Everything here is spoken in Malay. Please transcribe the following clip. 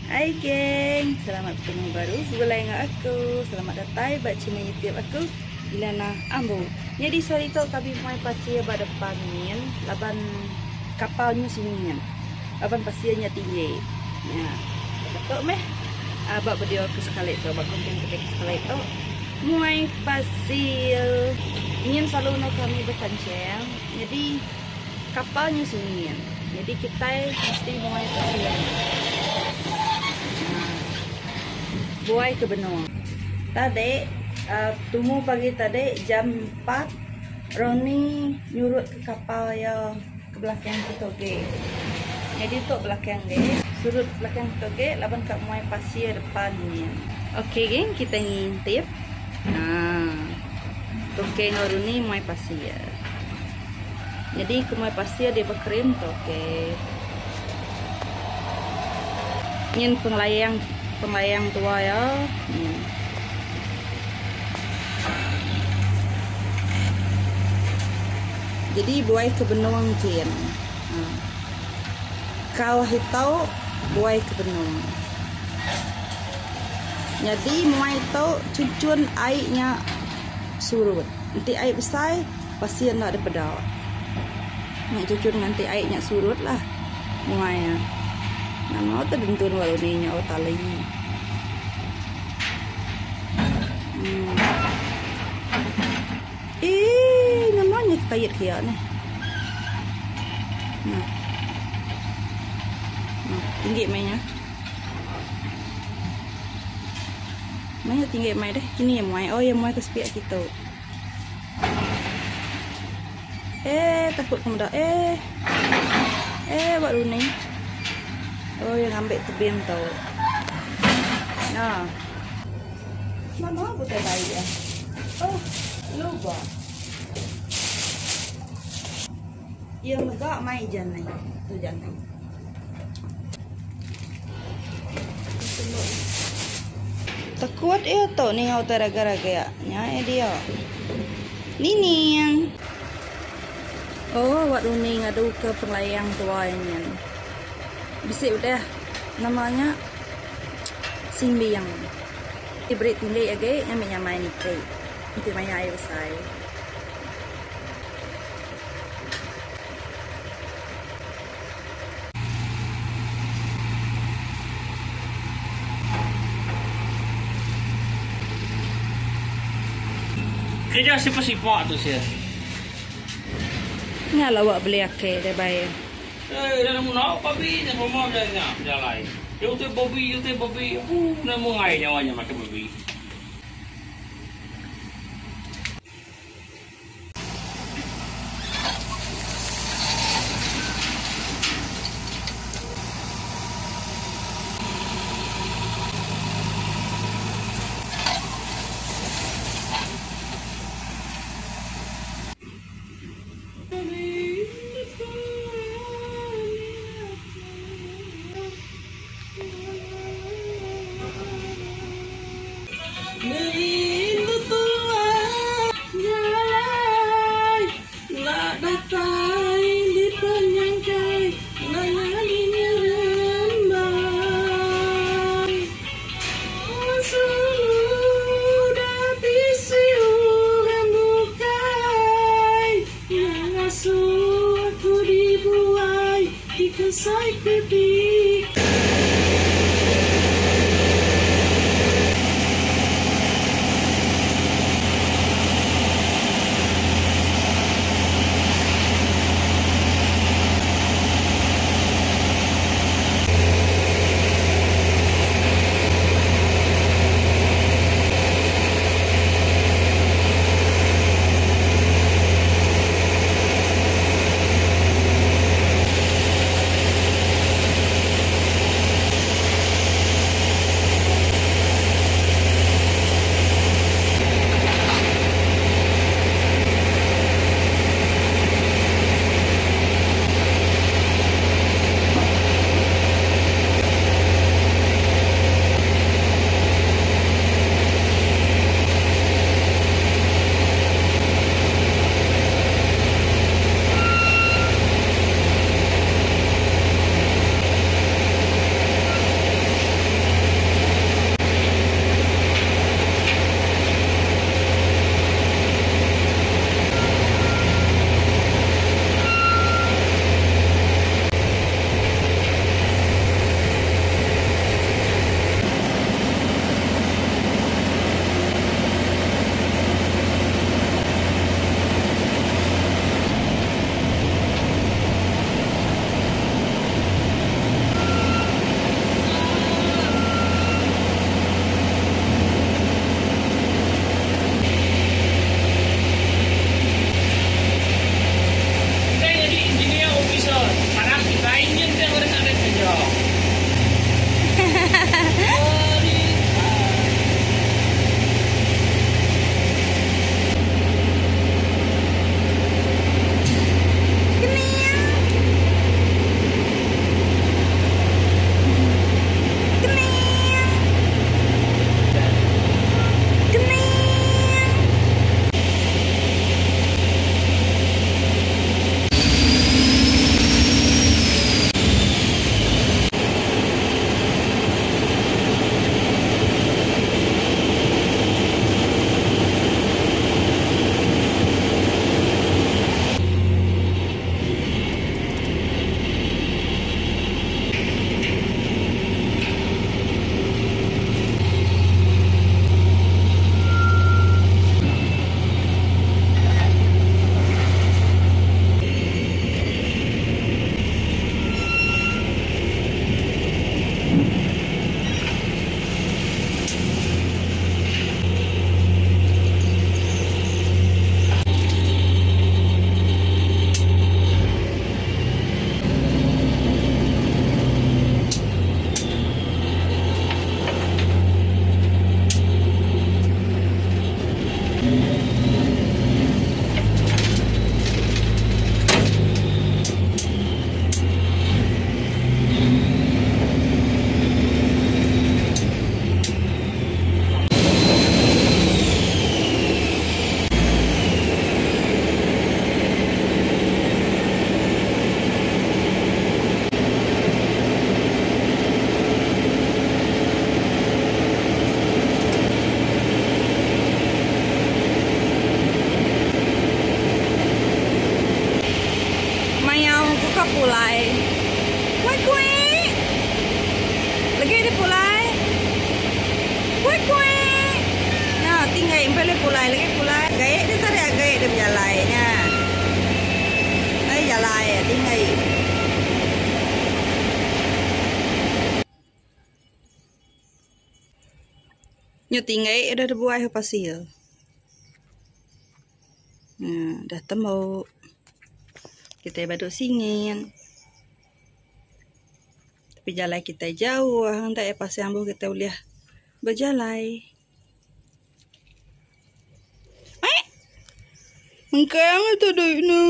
Hai geng, selamat bertemu baru gulai dengan aku. Selamat datang buat channel YouTube aku, Ilana Ambo. Jadi sorry tu kami mai pasir pada depan ni, laban kapalnya sini kan. Laban pasirnya tinggi. Ya. Betul meh. Abak video ke sekali tu, abak konten ke sekali tu. Mai pasir. Ingin selalu nak kami berkancing. Jadi kapalnya sini kan. Jadi kita mesti mai pasir. Buai ke benua. Tadi tunggu pagi tadi jam 4 Roni nyurut ke kapal ya ke belakang kita ke. Jadi tu belakang dia, surut belakang kita ke, laban kat muai pasir depan ni. Okey geng, kita ngintip. Okey Roni muai pasir. Jadi ke muai pasir dia berkerim tu okey. Ingin penglayang tua ya. Jadi buai ke benuang kian. Kau hitau buai ke benuang. Jadi muai itu cucun airnya surut. Nanti air besar pasir nak ada pedal. Nak cucun nanti airnya surut lah. Muai ya. Nama tu bentur walau ni nya tali. Namanya kait kia ni. Tinggi mainnya. Mainnya tinggi main deh. Kini yang mai. Oh yang mai ke sepiak kita. Takut kemudah. Buat ni. Oh yang ambil tebing tau. Nah. Mama bukan baik ya. Oh, lupa. Yang megak mai janai. Tu janai. Takut tu ni ngau teraga-raga ya. Nya dia. Nini yang. Oh, buat ni ngadu ke penglayang tua yang. Bisa udah namanya simbiang. Diberi tinggi agak yang main ikai. Itu main air besar. Kerja sifat-sifat tu saya. Ni lawak beli akai dah bayar. Dah nak babi dah rumah jalan. You tu babi. Nak mengai nyawanya makan babi. Nyo tinggal udah buai pasir. Nah, dah temu. Kita baduk singin. Tapi jalan kita jauh, hendak pasir ambo kita uliah berjalan. Engkau yang itu dulu.